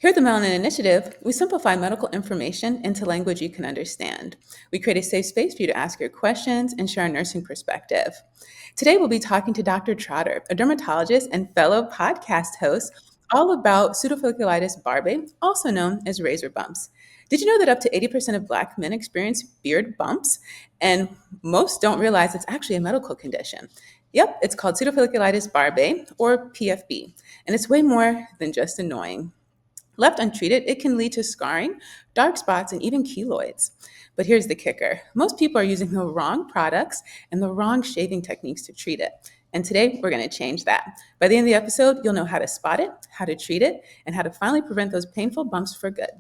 Here at the Melanin Initiative, we simplify medical information into language you can understand. We create a safe space for you to ask your questions and share our nursing perspective. Today, we'll be talking to Dr. Trotter, a dermatologist and fellow podcast host, all about pseudofolliculitis barbae, also known as razor bumps. Did you know that up to 80% of Black men experience beard bumps? And most don't realize it's actually a medical condition. Yep, it's called pseudofolliculitis barbae, or PFB, and it's way more than just annoying. Left untreated, it can lead to scarring, dark spots, and even keloids. But here's the kicker. Most people are using the wrong products and the wrong shaving techniques to treat it. And today, we're going to change that. By the end of the episode, you'll know how to spot it, how to treat it, and how to finally prevent those painful bumps for good.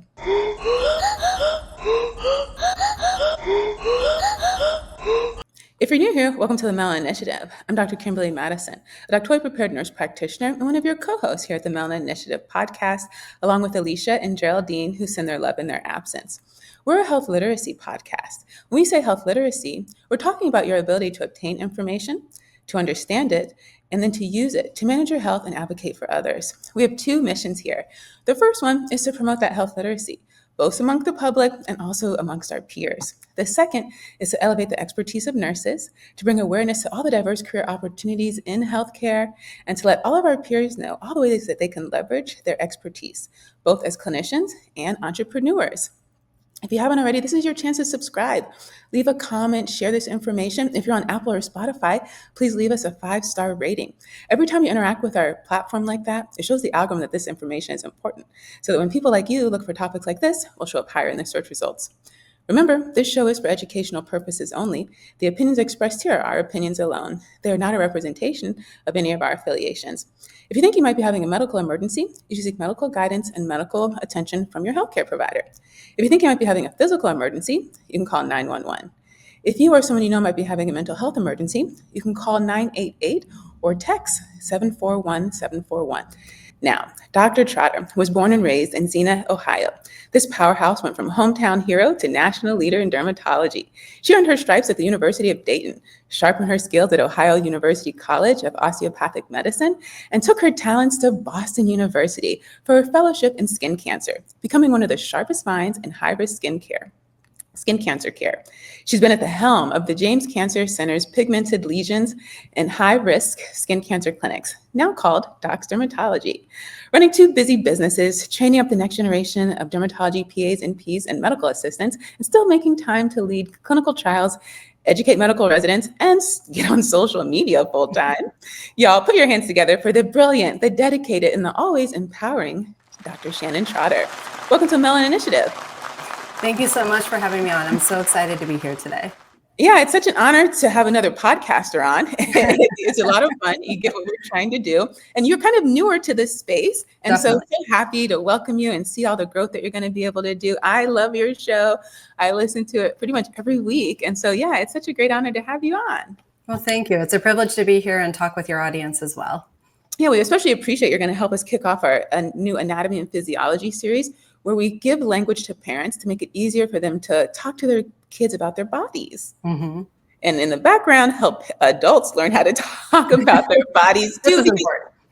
If you're new here, welcome to the Melanin Initiative. I'm Dr. Kimberly Madison, a doctorally prepared nurse practitioner and one of your co-hosts here at the Melanin Initiative podcast, along with Alicia and Geraldine, who send their love in their absence. We're a health literacy podcast. When we say health literacy, we're talking about your ability to obtain information, to understand it, and then to use it to manage your health and advocate for others. We have two missions here. The first one is to promote that health literacy, both among the public and also amongst our peers. The second is to elevate the expertise of nurses, to bring awareness to all the diverse career opportunities in healthcare, and to let all of our peers know all the ways that they can leverage their expertise, both as clinicians and entrepreneurs. If you haven't already, this is your chance to subscribe. Leave a comment, share this information. If you're on Apple or Spotify, please leave us a 5-star rating. Every time you interact with our platform like that, it shows the algorithm that this information is important, so that when people like you look for topics like this, we'll show up higher in the search results. Remember, this show is for educational purposes only. The opinions expressed here are our opinions alone. They are not a representation of any of our affiliations. If you think you might be having a medical emergency, you should seek medical guidance and medical attention from your healthcare provider. If you think you might be having a physical emergency, you can call 911. If you or someone you know might be having a mental health emergency, you can call 988 or text 741-741. Now, Dr. Trotter was born and raised in Xenia, Ohio. This powerhouse went from hometown hero to national leader in dermatology. She earned her stripes at the University of Dayton, sharpened her skills at Ohio University College of Osteopathic Medicine, and took her talents to Boston University for her fellowship in skin cancer, becoming one of the sharpest minds in high-risk skin cancer care. She's been at the helm of the James Cancer Center's pigmented lesions and high-risk skin cancer clinics, now called Doc's Dermatology, running two busy businesses, training up the next generation of dermatology PAs, NPs, and medical assistants, and still making time to lead clinical trials, educate medical residents, and get on social media full time. Y'all, put your hands together for the brilliant, the dedicated, and the always empowering Dr. Shannon Trotter. Welcome to Melanin Initiative. Thank you so much for having me on. I'm so excited to be here today. Yeah, it's such an honor to have another podcaster on. It's a lot of fun. You get what we're trying to do. And you're kind of newer to this space. And so happy to welcome you and see all the growth that you're going to be able to do. I love your show. I listen to it pretty much every week. And so, yeah, it's such a great honor to have you on. Well, thank you. It's a privilege to be here and talk with your audience as well. Yeah, we especially appreciate you're going to help us kick off our new anatomy and physiology series, where we give language to parents to make it easier for them to talk to their kids about their bodies. Mm-hmm. And in the background, help adults learn how to talk about their bodies too.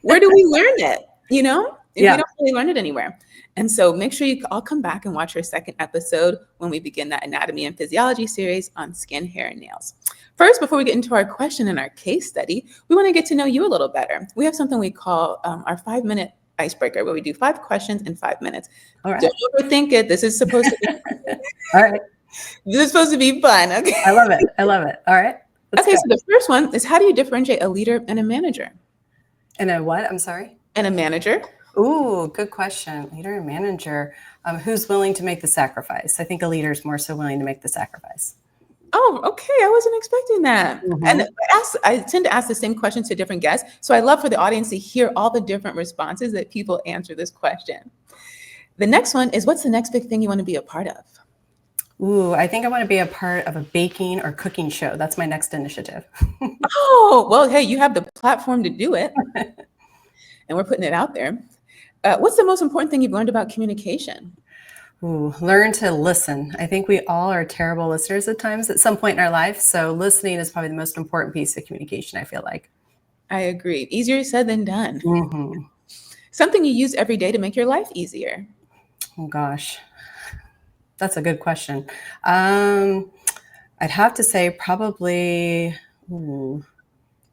Where do we learn it? You know, we don't really learn it anywhere. And so make sure you all come back and watch our second episode when we begin that anatomy and physiology series on skin, hair, and nails. First, before we get into our question and our case study, we want to get to know you a little better. We have something we call our 5-minute icebreaker, where we do 5 questions in 5 minutes. All right. Don't overthink it. This is supposed to be all right. This is supposed to be fun. Okay. I love it. I love it. All right. Okay, so the first one is, how do you differentiate a leader and a manager? And a what? I'm sorry? And a manager. Ooh, good question. Leader and manager. Who's willing to make the sacrifice? I think a leader is more so willing to make the sacrifice. Oh, okay. I wasn't expecting that. Mm-hmm. And I tend to ask the same questions to different guests. So I love for the audience to hear all the different responses that people answer this question. The next one is, what's the next big thing you want to be a part of? Ooh, I think I want to be a part of a baking or cooking show. That's my next initiative. Oh, well, hey, you have the platform to do it. And we're putting it out there. What's the most important thing you've learned about communication? Ooh, learn to listen. I think we all are terrible listeners at times at some point in our life. So listening is probably the most important piece of communication, I feel like. I agree. Easier said than done. Mm-hmm. Something you use every day to make your life easier. Oh gosh, that's a good question. Um, I'd have to say probably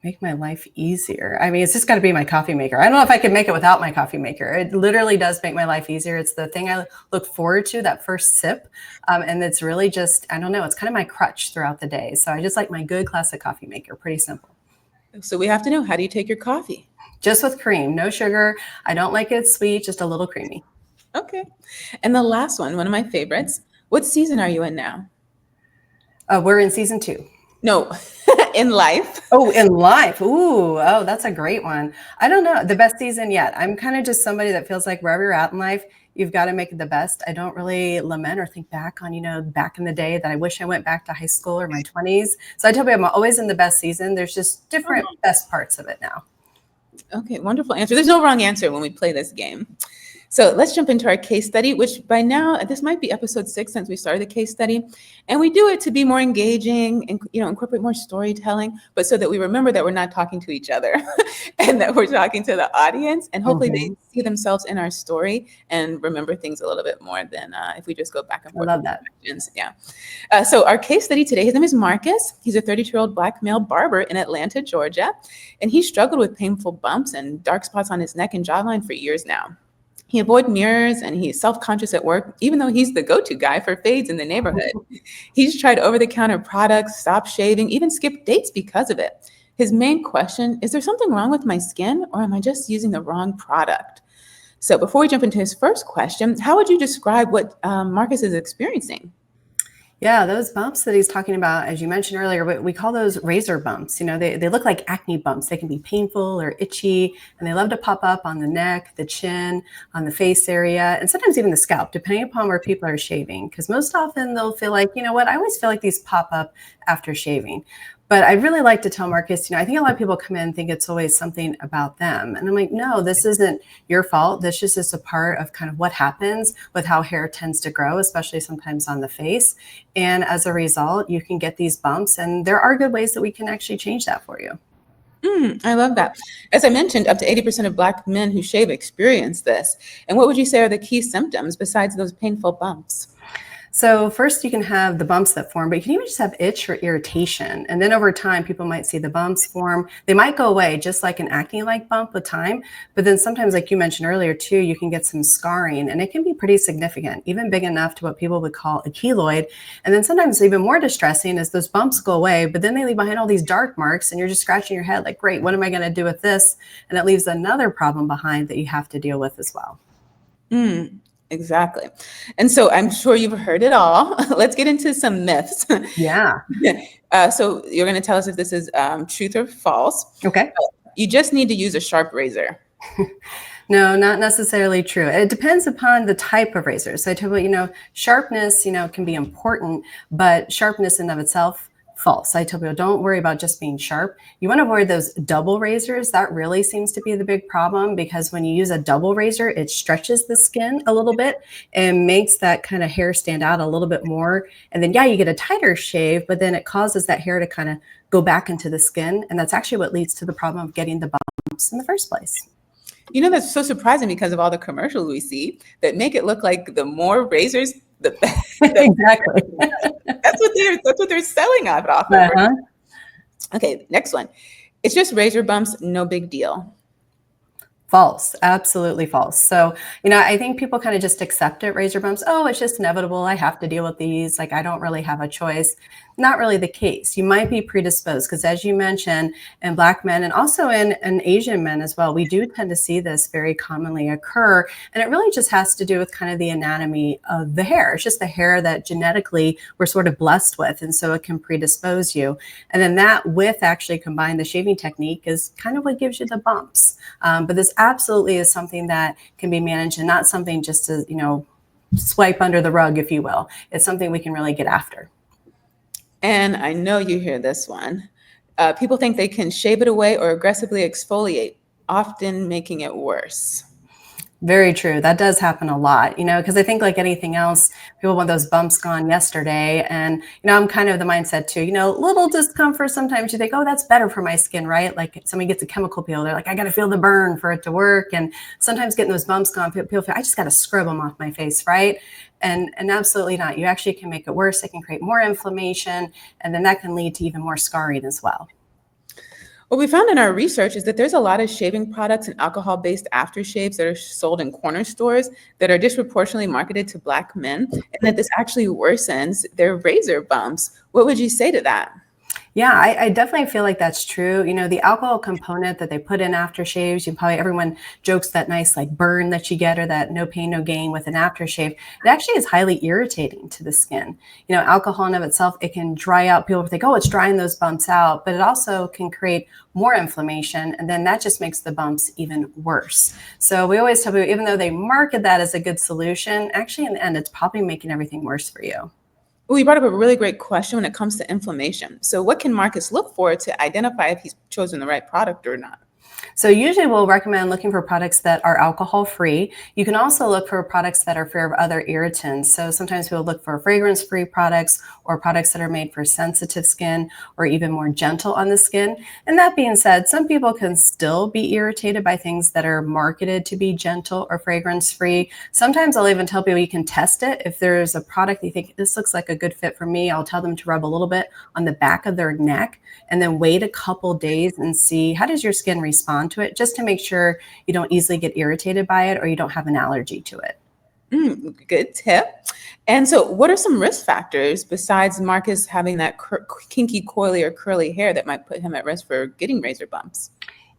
make my life easier. I mean, it's just got to be my coffee maker. I don't know if I can make it without my coffee maker. It literally does make my life easier. It's the thing I look forward to, that first sip. And it's really just, I don't know, it's kind of my crutch throughout the day. So I just like my good classic coffee maker. Pretty simple. So we have to know, how do you take your coffee? Just with cream, no sugar. I don't like it sweet, just a little creamy. Okay. And the last one of my favorites. What season are you in now? We're in season 2. No, in life. Oh, in life. Ooh, oh, that's a great one. I don't know. The best season yet. I'm kind of just somebody that feels like wherever you're at in life, you've got to make it the best. I don't really lament or think back on, back in the day that I wish I went back to high school or my 20s. So I tell you, I'm always in the best season. There's just different best parts of it now. Okay, wonderful answer. There's no wrong answer when we play this game. So let's jump into our case study, which by now, this might be episode 6 since we started the case study. And we do it to be more engaging and, incorporate more storytelling, but so that we remember that we're not talking to each other and that we're talking to the audience. And hopefully they see themselves in our story and remember things a little bit more than if we just go back and forth. I love that. Yeah. So our case study today, his name is Marcus. He's a 32-year-old Black male barber in Atlanta, Georgia. And he struggled with painful bumps and dark spots on his neck and jawline for years now. He avoids mirrors and he's self-conscious at work, even though he's the go-to guy for fades in the neighborhood. He's tried over-the-counter products, stopped shaving, even skipped dates because of it. His main question is there something wrong with my skin, or am I just using the wrong product? So before we jump into his first question, how would you describe what Marcus is experiencing? Yeah, those bumps that he's talking about, as you mentioned earlier, we call those razor bumps. They look like acne bumps. They can be painful or itchy, and they love to pop up on the neck, the chin, on the face area, and sometimes even the scalp, depending upon where people are shaving. Because most often they'll feel like, I always feel like these pop up after shaving. But I'd really like to tell Marcus, I think a lot of people come in and think it's always something about them. And I'm like, no, this isn't your fault. This is just a part of kind of what happens with how hair tends to grow, especially sometimes on the face. And as a result, you can get these bumps. And there are good ways that we can actually change that for you. I love that. As I mentioned, up to 80% of Black men who shave experience this. And what would you say are the key symptoms besides those painful bumps? So first you can have the bumps that form, but you can even just have itch or irritation. And then over time, people might see the bumps form. They might go away just like an acne-like bump with time. But then sometimes, like you mentioned earlier too, you can get some scarring, and it can be pretty significant, even big enough to what people would call a keloid. And then sometimes even more distressing is those bumps go away, but then they leave behind all these dark marks, and you're just scratching your head like, great, what am I going to do with this? And it leaves another problem behind that you have to deal with as well. Exactly. And so I'm sure you've heard it all. Let's get into some myths. Yeah. So you're going to tell us if this is truth or false. Okay. You just need to use a sharp razor. No, not necessarily true. It depends upon the type of razor. So I tell you, sharpness, can be important, but sharpness in of itself, false. I tell people, don't worry about just being sharp. You want to avoid those double razors. That really seems to be the big problem, because when you use a double razor, it stretches the skin a little bit and makes that kind of hair stand out a little bit more. And then, yeah, you get a tighter shave, but then it causes that hair to kind of go back into the skin. And that's actually what leads to the problem of getting the bumps in the first place. That's so surprising because of all the commercials we see that make it look like the more razors, the better. Exactly. That's what they're selling off of. Okay, next one. It's just razor bumps, no big deal. False. Absolutely false. So, I think people kind of just accept it, razor bumps. Oh, it's just inevitable. I have to deal with these. Like, I don't really have a choice. Not really the case. You might be predisposed because, as you mentioned, in Black men and also in Asian men as well, we do tend to see this very commonly occur. And it really just has to do with kind of the anatomy of the hair. It's just the hair that genetically we're sort of blessed with. And so it can predispose you. And then that with actually combined the shaving technique is kind of what gives you the bumps. But this absolutely is something that can be managed, and not something just to, swipe under the rug, if you will. It's something we can really get after. And I know you hear this one. People think they can shave it away or aggressively exfoliate, often making it worse. Very true. That does happen a lot, because I think like anything else, people want those bumps gone yesterday. And, I'm kind of the mindset too, little discomfort. Sometimes you think, oh, that's better for my skin, right? Like somebody gets a chemical peel. They're like, I got to feel the burn for it to work. And sometimes getting those bumps gone, people feel, I just got to scrub them off my face, right? And absolutely not. You actually can make it worse. It can create more inflammation. And then that can lead to even more scarring as well. What we found in our research is that there's a lot of shaving products and alcohol-based aftershaves that are sold in corner stores that are disproportionately marketed to Black men, and that this actually worsens their razor bumps. What would you say to that? Yeah, I definitely feel like that's true. The alcohol component that they put in aftershaves, everyone jokes that nice like burn that you get or that no pain, no gain with an aftershave. It actually is highly irritating to the skin. Alcohol in of itself, it can dry out. People think, oh, it's drying those bumps out, but it also can create more inflammation. And then that just makes the bumps even worse. So we always tell people, even though they market that as a good solution, actually in the end, it's probably making everything worse for you. Well, you brought up a really great question when it comes to inflammation. So, what can Marcus look for to identify if he's chosen the right product or not? So usually we'll recommend looking for products that are alcohol free. You can also look for products that are free of other irritants. So sometimes we'll look for fragrance free products or products that are made for sensitive skin or even more gentle on the skin. And that being said, some people can still be irritated by things that are marketed to be gentle or fragrance free. Sometimes I'll even tell people you can test it. If there's a product you think this looks like a good fit for me, I'll tell them to rub a little bit on the back of their neck and then wait a couple days and see how does your skin respond to it, just to make sure you don't easily get irritated by it or you don't have an allergy to it. Good tip. And so, what are some risk factors besides Marcus having that kinky, coily, or curly hair that might put him at risk for getting razor bumps?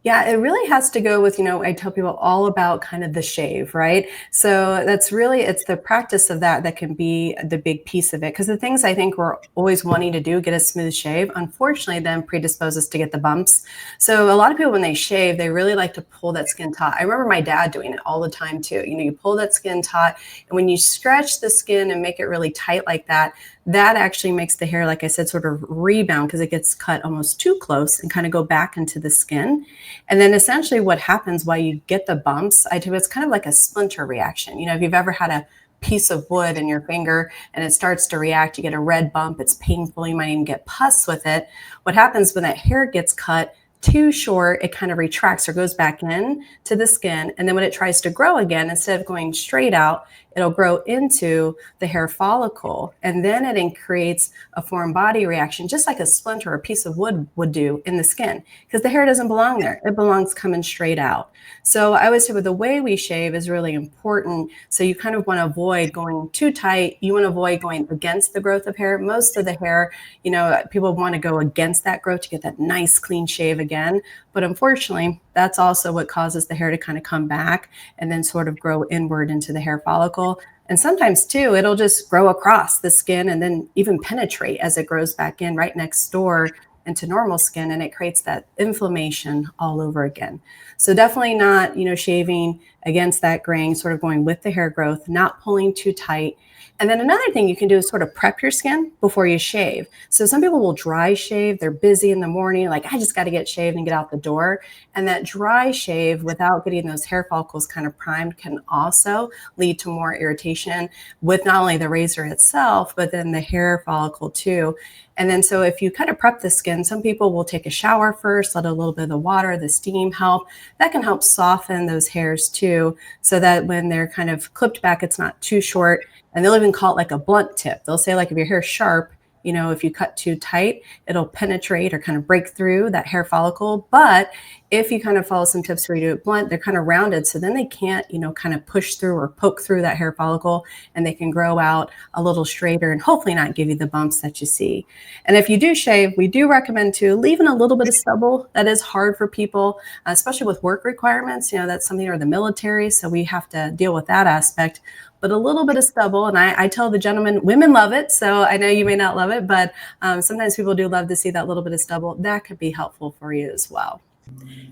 Yeah, it really has to go with, I tell people all about kind of the shave, right? So it's the practice of that can be the big piece of it. Because the things I think we're always wanting to do, get a smooth shave, unfortunately then predisposes to get the bumps. So a lot of people, when they shave, they really like to pull that skin taut. I remember my dad doing it all the time too. You pull that skin taut, and when you stretch the skin and make it really tight like that actually makes the hair, like I said, sort of rebound because it gets cut almost too close and kind of go back into the skin. And then essentially what happens while you get the bumps, I do, it's kind of like a splinter reaction. If you've ever had a piece of wood in your finger and it starts to react, you get a red bump, it's painful, you might even get pus with it. What happens when that hair gets cut too short, it kind of retracts or goes back in to the skin. And then when it tries to grow again, instead of going straight out, it'll grow into the hair follicle. And then it creates a foreign body reaction, just like a splinter or a piece of wood would do in the skin, because the hair doesn't belong there. It belongs coming straight out. So I always say with the way we shave is really important. So you kind of want to avoid going too tight. You want to avoid going against the growth of hair. Most of the hair, people want to go against that growth to get that nice clean shave again. But unfortunately, that's also what causes the hair to kind of come back and then sort of grow inward into the hair follicle. And sometimes too, it'll just grow across the skin and then even penetrate as it grows back in right next door into normal skin, and it creates that inflammation all over again. So definitely not, shaving against that grain, sort of going with the hair growth, not pulling too tight. And then another thing you can do is sort of prep your skin before you shave. So some people will dry shave. They're busy in the morning, like I just got to get shaved and get out the door. And that dry shave without getting those hair follicles kind of primed can also lead to more irritation with not only the razor itself, but then the hair follicle too. And then so if you kind of prep the skin, some people will take a shower first, let a little bit of the water, the steam help. That can help soften those hairs too, so that when they're kind of clipped back, it's not too short. And they'll even call it like a blunt tip. They'll say like if your hair's sharp, if you cut too tight, it'll penetrate or kind of break through that hair follicle. But if you kind of follow some tips where you do it blunt, they're kind of rounded. So then they can't, kind of push through or poke through that hair follicle, and they can grow out a little straighter and hopefully not give you the bumps that you see. And if you do shave, we do recommend to leaving a little bit of stubble. That is hard for people, especially with work requirements. That's something, or the military. So we have to deal with that aspect. But a little bit of stubble, and I tell the gentlemen, women love it. So I know you may not love it, but sometimes people do love to see that little bit of stubble. That could be helpful for you as well.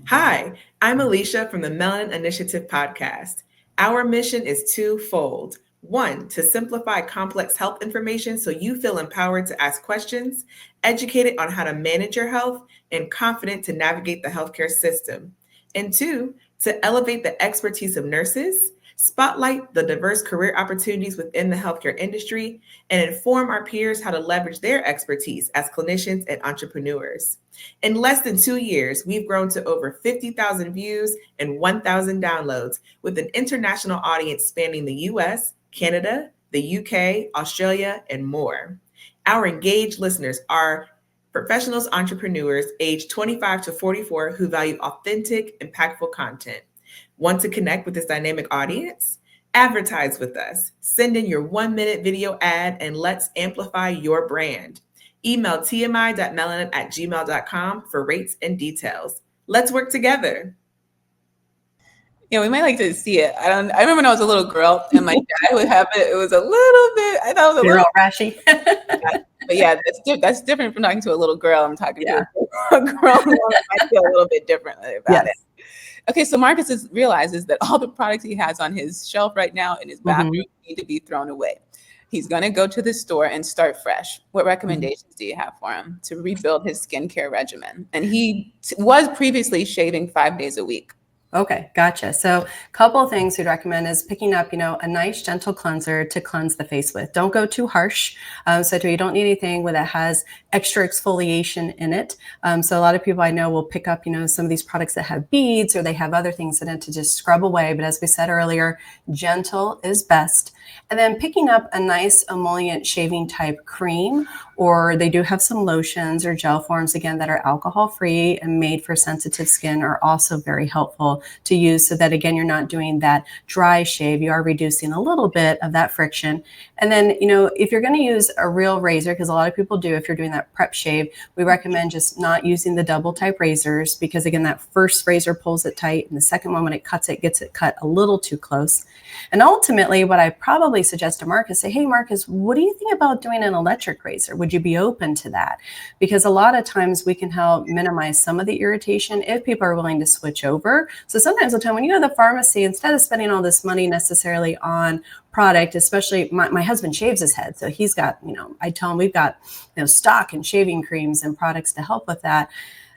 Hi, I'm Alicia from the Melanin Initiative podcast. Our mission is twofold. One, to simplify complex health information so you feel empowered to ask questions, educated on how to manage your health, and confident to navigate the healthcare system. And two, to elevate the expertise of nurses spotlight the diverse career opportunities within the healthcare industry, and inform our peers how to leverage their expertise as clinicians and entrepreneurs. In less than 2 years, we've grown to over 50,000 views and 1,000 downloads, with an international audience spanning the US, Canada, the UK, Australia, and more. Our engaged listeners are professionals, entrepreneurs aged 25 to 44 who value authentic, impactful content. Want to connect with this dynamic audience? Advertise with us. Send in your 1 minute video ad and let's amplify your brand. Email tmi.melanin@gmail.com for rates and details. Let's work together. Yeah, we might like to see it. I don't. I remember when I was a little girl, and my dad would have it. It was a little bit. I thought it was a They're little. all rashy. But yeah, that's different from talking to a little girl. I'm talking Yeah. to a grown woman. I feel a little bit differently about Yes. it. Okay, so Marcus realizes that all the products he has on his shelf right now in his bathroom need to be thrown away. He's going to go to the store and start fresh. What recommendations do you have for him to rebuild his skincare regimen? And he was previously shaving 5 days a week. Okay, gotcha. So a couple of things we'd recommend is picking up, a nice gentle cleanser to cleanse the face with. Don't go too harsh. So you don't need anything that has extra exfoliation in it. So a lot of people I know will pick up, some of these products that have beads or they have other things in it to just scrub away. But as we said earlier, gentle is best. And then picking up a nice emollient shaving type cream, or they do have some lotions or gel forms, again, that are alcohol free and made for sensitive skin, are also very helpful to use, so that, again, you're not doing that dry shave. You are reducing a little bit of that friction. And then, if you're going to use a real razor, because a lot of people do, if you're doing that prep shave, we recommend just not using the double type razors, because, again, that first razor pulls it tight, and the second one, when it cuts it, gets it cut a little too close. And ultimately, what I probably suggest to Marcus, say, hey, Marcus, what do you think about doing an electric razor? Would you be open to that? Because a lot of times we can help minimize some of the irritation if people are willing to switch over. So sometimes the time when you go to the pharmacy, instead of spending all this money necessarily on product, especially my husband shaves his head. So he's got, I tell him we've got, stock and shaving creams and products to help with that.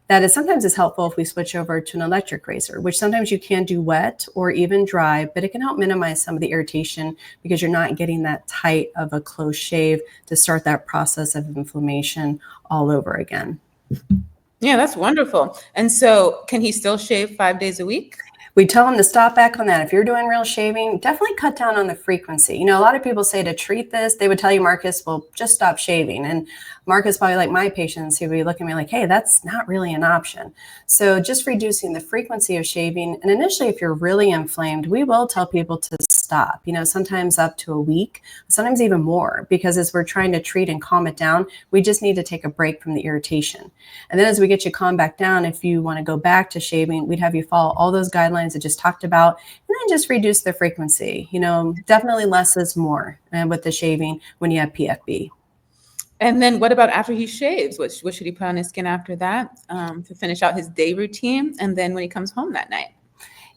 That is sometimes is helpful if we switch over to an electric razor, which sometimes you can do wet or even dry, but it can help minimize some of the irritation because you're not getting that tight of a close shave to start that process of inflammation all over again. Yeah, that's wonderful. And so can he still shave 5 days a week? We tell them to stop back on that. If you're doing real shaving, definitely cut down on the frequency. A lot of people say to treat this, they would tell you, Marcus, well, just stop shaving. And Marcus, probably like my patients, who would be looking at me like, hey, that's not really an option. So just reducing the frequency of shaving. And initially, if you're really inflamed, we will tell people to stop, sometimes up to a week, sometimes even more, because as we're trying to treat and calm it down, we just need to take a break from the irritation. And then as we get you calmed back down, if you want to go back to shaving, we'd have you follow all those guidelines I just talked about, and then just reduce the frequency. Definitely less is more with the shaving when you have PFB. And then what about after he shaves? What should he put on his skin after that to finish out his day routine? And then when he comes home that night?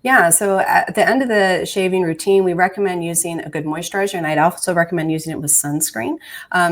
Yeah, so at the end of the shaving routine, we recommend using a good moisturizer, and I'd also recommend using it with sunscreen.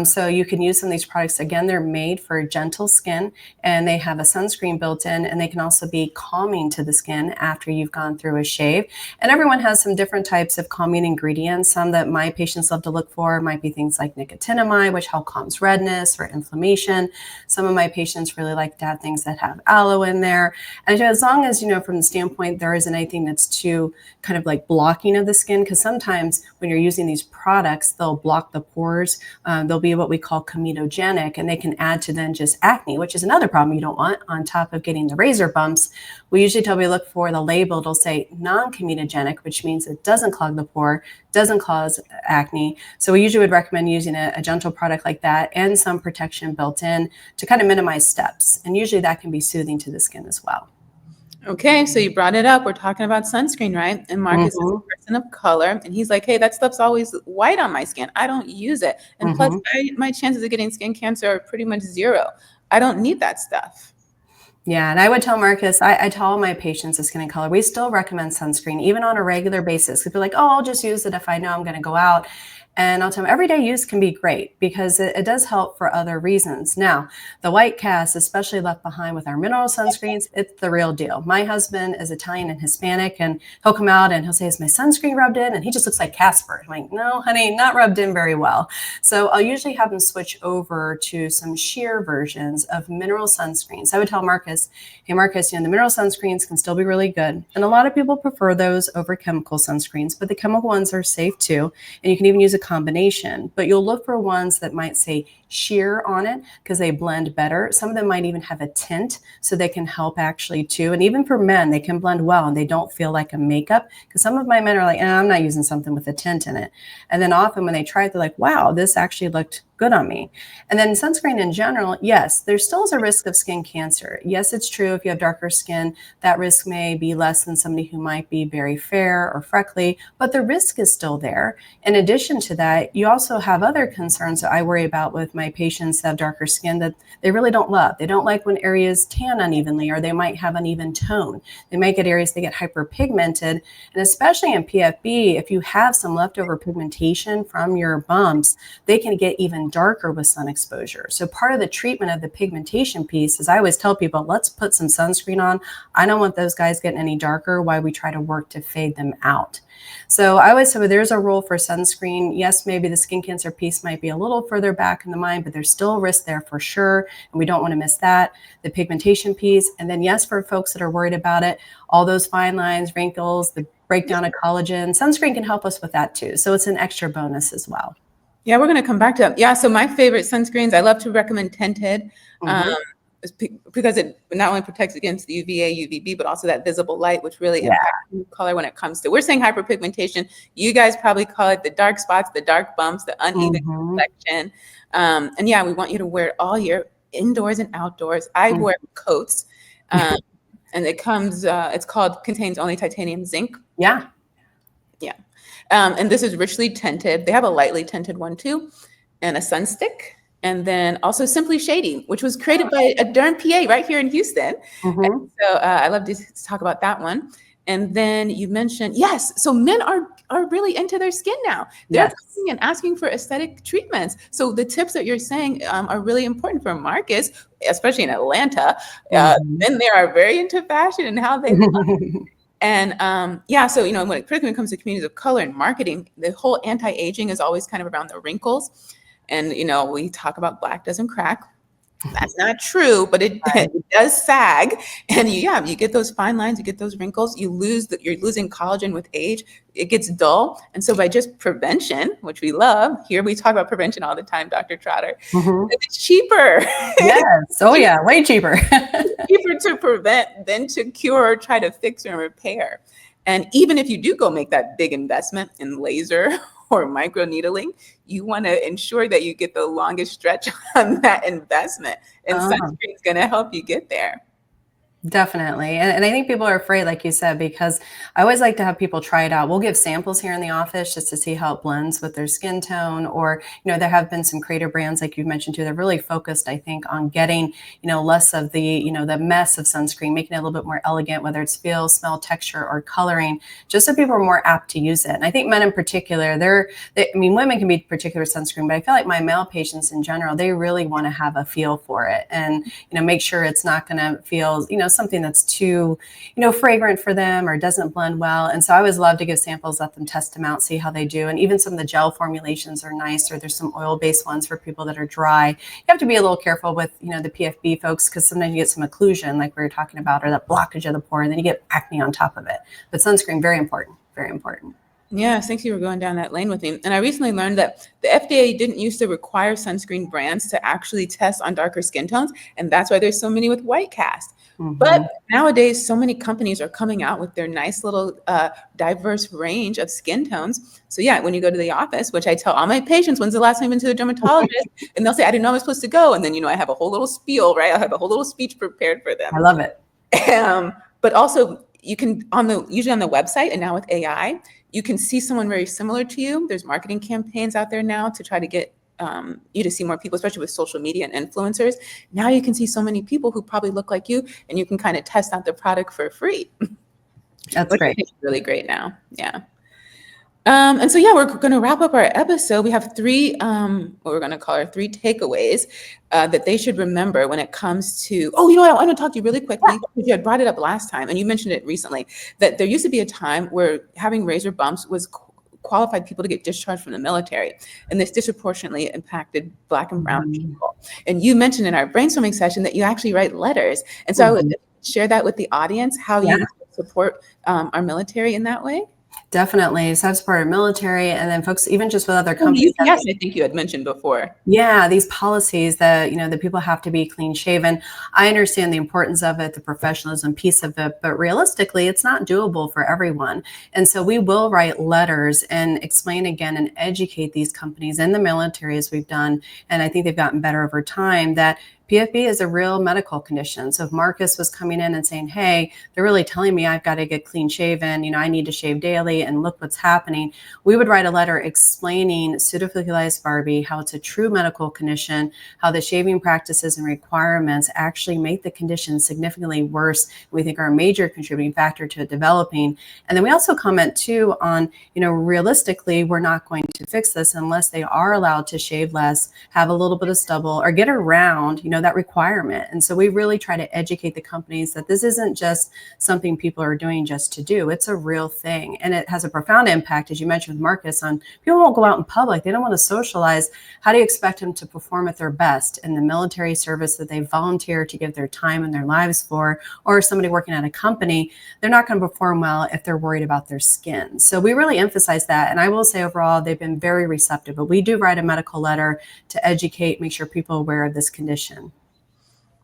So you can use some of these products. Again, they're made for gentle skin, and they have a sunscreen built in, and they can also be calming to the skin after you've gone through a shave. And everyone has some different types of calming ingredients. Some that my patients love to look for might be things like nicotinamide, which help calms redness or inflammation. Some of my patients really like to have things that have aloe in there. And as long as, from the standpoint there isn't anything that's too kind of like blocking of the skin, because sometimes when you're using these products, they'll block the pores. They'll be what we call comedogenic, and they can add to then just acne, which is another problem you don't want on top of getting the razor bumps. We usually tell people look for the label. It'll say non-comedogenic, which means it doesn't clog the pore, doesn't cause acne. So we usually would recommend using a gentle product like that and some protection built in to kind of minimize steps. And usually that can be soothing to the skin as well. Okay, so you brought it up. We're talking about sunscreen, right? And Marcus is a person of color, and he's like, hey, that stuff's always white on my skin. I don't use it. And plus, my chances of getting skin cancer are pretty much zero. I don't need that stuff. Yeah, and I would tell Marcus, I tell all my patients with skin and color, we still recommend sunscreen, even on a regular basis. People are like, oh, I'll just use it if I know I'm going to go out. And I'll tell them everyday use can be great because it does help for other reasons. Now, the white cast, especially left behind with our mineral sunscreens, it's the real deal. My husband is Italian and Hispanic, and he'll come out and he'll say, is my sunscreen rubbed in? And he just looks like Casper. I'm like, no, honey, not rubbed in very well. So I'll usually have him switch over to some sheer versions of mineral sunscreens. I would tell Marcus, hey, Marcus, the mineral sunscreens can still be really good. And a lot of people prefer those over chemical sunscreens, but the chemical ones are safe too. And you can even use a combination, but you'll look for ones that might say sheer on it because they blend better. Some of them might even have a tint, so they can help actually too. And even for men, they can blend well and they don't feel like a makeup, because some of my men are like, I'm not using something with a tint in it. And then often when they try it, they're like, wow, this actually looked good on me. And then sunscreen in general, yes, there still is a risk of skin cancer. Yes, it's true. If you have darker skin, that risk may be less than somebody who might be very fair or freckly, but the risk is still there. In addition to that, you also have other concerns that I worry about with my patients that have darker skin that they really don't love. They don't like when areas tan unevenly, or they might have uneven tone. They might get areas they get hyperpigmented. And especially in PFB, if you have some leftover pigmentation from your bumps, they can get even darker with sun exposure. So part of the treatment of the pigmentation piece is I always tell people, let's put some sunscreen on. I don't want those guys getting any darker while we try to work to fade them out. So I always say, well, there's a role for sunscreen. Yes, maybe the skin cancer piece might be a little further back in the mind, but there's still a risk there for sure. And we don't want to miss that. The pigmentation piece. And then yes, for folks that are worried about it, all those fine lines, wrinkles, the breakdown of collagen, sunscreen can help us with that too. So it's an extra bonus as well. Yeah, we're going to come back to that. Yeah, so my favorite sunscreens, I love to recommend tinted. Because it not only protects against the UVA, UVB, but also that visible light, which really impacts color when it comes to, we're saying hyperpigmentation. You guys probably call it the dark spots, the dark bumps, the uneven complexion. And yeah, we want you to wear it all year, indoors and outdoors. I wear coats, and it comes, contains only titanium zinc. Yeah. And this is richly tinted. They have a lightly tinted one too, and a sun stick. And then also Simply Shady, which was created by a darn PA right here in Houston. And so I love to talk about that one. And then you mentioned, yes, so men are really into their skin now. They're coming and asking for aesthetic treatments. So the tips that you're saying are really important for Marcus, especially in Atlanta. Men there are very into fashion and how they look. And so, when it comes to communities of color and marketing, the whole anti-aging is always kind of around the wrinkles. And, we talk about black doesn't crack. That's not true, but it does sag. And you get those fine lines, you get those wrinkles, you're losing collagen with age. It gets dull. And so by just prevention, which we love, here we talk about prevention all the time, Dr. Trotter, it's cheaper. Yes. Oh yeah, way cheaper. Cheaper to prevent than to cure or try to fix or repair. And even if you do go make that big investment in laser or microneedling, you want to ensure that you get the longest stretch on that investment. And sunscreen is going to help you get there. Definitely. And I think people are afraid, like you said, because I always like to have people try it out. We'll give samples here in the office just to see how it blends with their skin tone. Or, there have been some creator brands, like you've mentioned too, they're really focused, I think, on getting, less of the, the mess of sunscreen, making it a little bit more elegant, whether it's feel, smell, texture, or coloring, just so people are more apt to use it. And I think men in particular, women can be particular sunscreen, but I feel like my male patients in general, they really want to have a feel for it and, make sure it's not going to feel, something that's too, fragrant for them or doesn't blend well. And so I always love to give samples, let them test them out, see how they do. And even some of the gel formulations are nice, or there's some oil-based ones for people that are dry. You have to be a little careful with, the PFB folks, because sometimes you get some occlusion, like we were talking about, or that blockage of the pore, and then you get acne on top of it. But sunscreen, very important, very important. Yeah, thanks. You were going down that lane with me. And I recently learned that the FDA didn't used to require sunscreen brands to actually test on darker skin tones. And that's why there's so many with white cast. But nowadays, so many companies are coming out with their nice little diverse range of skin tones. So yeah, when you go to the office, which I tell all my patients, when's the last time you've been to the dermatologist? And they'll say, I didn't know I was supposed to go. And then, I have a whole little spiel, right? I have a whole little speech prepared for them. I love it. But also you can usually on the website, and now with AI, you can see someone very similar to you. There's marketing campaigns out there now to try to get you to see more people, especially with social media and influencers. Now you can see so many people who probably look like you, and you can kind of test out the product for free. That's great. It's really great now. Yeah. And so, yeah, we're going to wrap up our episode. We have three, what we're going to call our three takeaways that they should remember when it comes to. Oh, you know what? I want to talk to you really quickly. You had brought it up last time, and you mentioned it recently, that there used to be a time where having razor bumps was qualified people to get discharged from the military, and this disproportionately impacted Black and Brown people. And you mentioned in our brainstorming session that you actually write letters, and so I would share that with the audience, how you support our military in that way. Definitely. So I've supported military, and then folks, even just with other companies. Yes, I think you had mentioned before. Yeah, these policies that, that people have to be clean shaven. I understand the importance of it, the professionalism piece of it, but realistically, it's not doable for everyone. And so we will write letters and explain again and educate these companies and the military, as we've done. And I think they've gotten better over time, that PFB is a real medical condition. So if Marcus was coming in and saying, hey, they're really telling me I've got to get clean shaven, I need to shave daily, and look what's happening, we would write a letter explaining pseudofolliculitis barbae, how it's a true medical condition, how the shaving practices and requirements actually make the condition significantly worse. We think are a major contributing factor to it developing. And then we also comment too on, realistically, we're not going to fix this unless they are allowed to shave less, have a little bit of stubble, or get around, that requirement. And so we really try to educate the companies that this isn't just something people are doing just to do. It's a real thing. And it has a profound impact, as you mentioned with Marcus, on people won't go out in public. They don't want to socialize. How do you expect them to perform at their best in the military service that they volunteer to give their time and their lives for, or somebody working at a company? They're not going to perform well if they're worried about their skin. So we really emphasize that. And I will say overall, they've been very receptive, but we do write a medical letter to educate, make sure people are aware of this condition.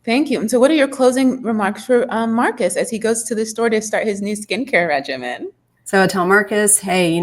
Thank you. And so what are your closing remarks for Marcus as he goes to the store to start his new skincare regimen? So I tell Marcus, hey,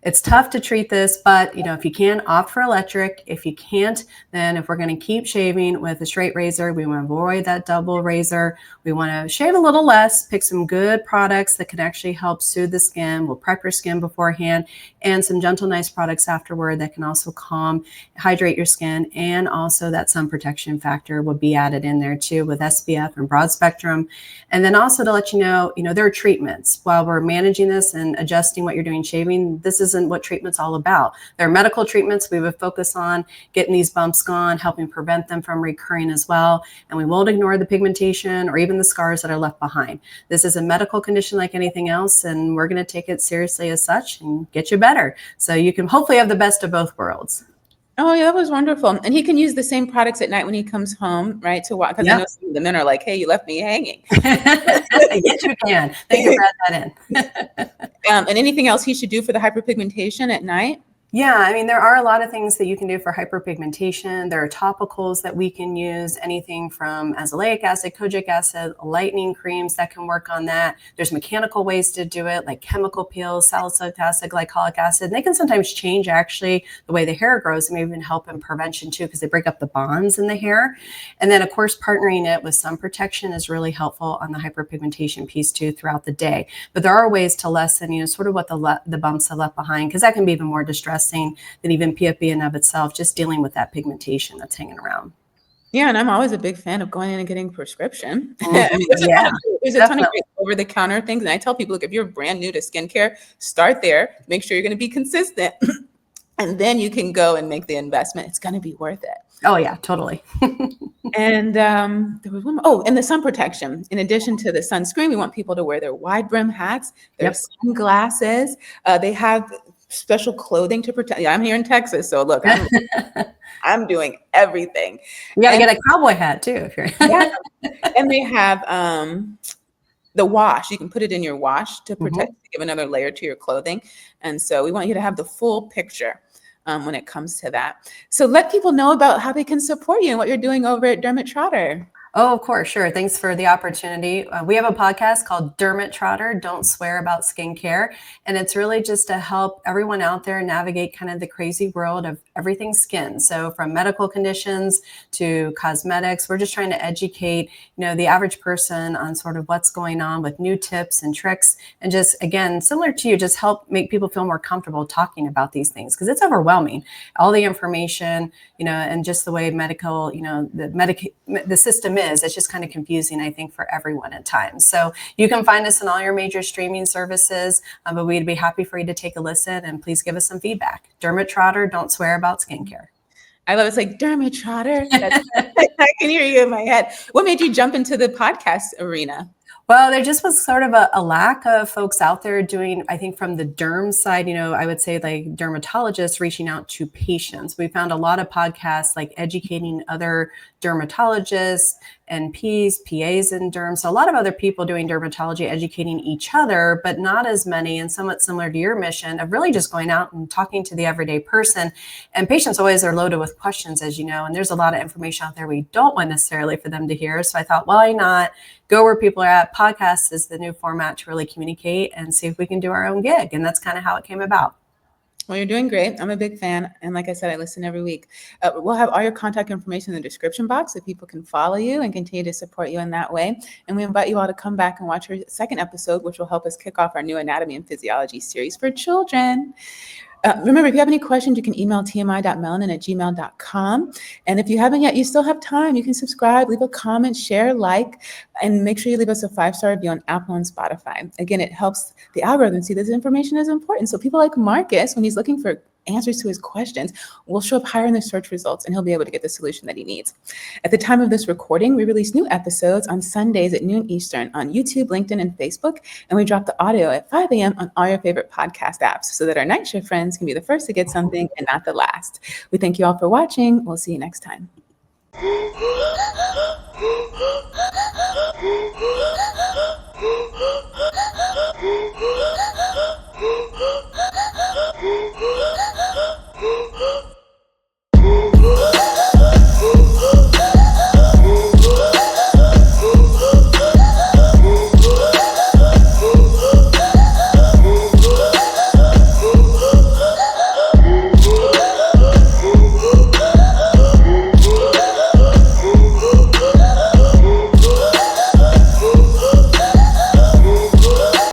it's tough to treat this, but, if you can, opt for electric. If you can't, then if we're going to keep shaving with a straight razor, we want to avoid that double razor. We want to shave a little less, pick some good products that can actually help soothe the skin. We'll prep your skin beforehand, and some gentle, nice products afterward that can also calm, hydrate your skin. And also that sun protection factor will be added in there too, with SPF and broad spectrum. And then also to let you know, there are treatments while we're managing this and adjusting what you're doing shaving. This isn't what treatment's all about. There are medical treatments we would focus on getting these bumps gone, helping prevent them from recurring as well. And we won't ignore the pigmentation or even the scars that are left behind. This is a medical condition like anything else, and we're going to take it seriously as such and get you better. So you can hopefully have the best of both worlds. Oh, yeah, that was wonderful. And he can use the same products at night when he comes home, right? To watch, because I know some of the men are like, hey, you left me hanging. Yes, you can. Thank you for adding that in. And anything else he should do for the hyperpigmentation at night? Yeah, there are a lot of things that you can do for hyperpigmentation. There are topicals that we can use, anything from azelaic acid, kojic acid, lightening creams that can work on that. There's mechanical ways to do it, like chemical peels, salicylic acid, glycolic acid. And they can sometimes change actually the way the hair grows. They may even help in prevention too, because they break up the bonds in the hair. And then of course, partnering it with sun protection is really helpful on the hyperpigmentation piece too throughout the day. But there are ways to lessen, sort of what the bumps have left behind, because that can be even more distressing than even PFB in of itself, just dealing with that pigmentation that's hanging around. Yeah, and I'm always a big fan of going in and getting a prescription. Mm-hmm. There's a ton of great over-the-counter things. And I tell people, look, if you're brand new to skincare, start there. Make sure you're going to be consistent. And then you can go and make the investment. It's going to be worth it. Oh, yeah, totally. And there was one more. Oh, and the sun protection. In addition to the sunscreen, we want people to wear their wide brim hats, their sunglasses. They have special clothing to protect. Yeah, I'm here in Texas, so look, I'm doing everything. You got to get a cowboy hat too if you're. And they have the wash. You can put it in your wash to protect, to give another layer to your clothing. And so we want you to have the full picture when it comes to that. So let people know about how they can support you and what you're doing over at Dermot Trotter. Oh, of course. Sure. Thanks for the opportunity. We have a podcast called Dermot Trotter, Don't Swear About Skincare. And it's really just to help everyone out there navigate kind of the crazy world of everything skin. So from medical conditions to cosmetics, we're just trying to educate, the average person on sort of what's going on with new tips and tricks. And just, again, similar to you, just help make people feel more comfortable talking about these things, because it's overwhelming. All the information, and just the way medical, the system is. is. It's just kind of confusing, I think, for everyone at times. So you can find us in all your major streaming services, but we'd be happy for you to take a listen and please give us some feedback. Dermot Trotter, don't swear about skincare. I love it's like Dermot Trotter. I can hear you in my head. What made you jump into the podcast arena? Well, there just was sort of a lack of folks out there doing, I think from the derm side, I would say like dermatologists reaching out to patients. We found a lot of podcasts like educating other dermatologists, NPs, PAs in derm. So a lot of other people doing dermatology, educating each other, but not as many, and somewhat similar to your mission of really just going out and talking to the everyday person. And patients always are loaded with questions, as you know, and there's a lot of information out there we don't want necessarily for them to hear. So I thought, why not go where people are at? Podcasts is the new format to really communicate and see if we can do our own gig. And that's kind of how it came about. Well, you're doing great. I'm a big fan. And like I said, I listen every week. We'll have all your contact information in the description box so people can follow you and continue to support you in that way. And we invite you all to come back and watch our second episode, which will help us kick off our new anatomy and physiology series for children. Remember, if you have any questions, you can email tmi.melanin@gmail.com. And if you haven't yet, you still have time. You can subscribe, leave a comment, share, like, and make sure you leave us a 5-star review on Apple and Spotify. Again, it helps the algorithm see this information is important. So people like Marcus, when he's looking for answers to his questions, will show up higher in the search results, and he'll be able to get the solution that he needs. At the time of this recording, we release new episodes on Sundays at noon Eastern on YouTube, LinkedIn, and Facebook, and we drop the audio at 5 a.m. on all your favorite podcast apps so that our night shift friends can be the first to get something and not the last. We thank you all for watching. We'll see you next time.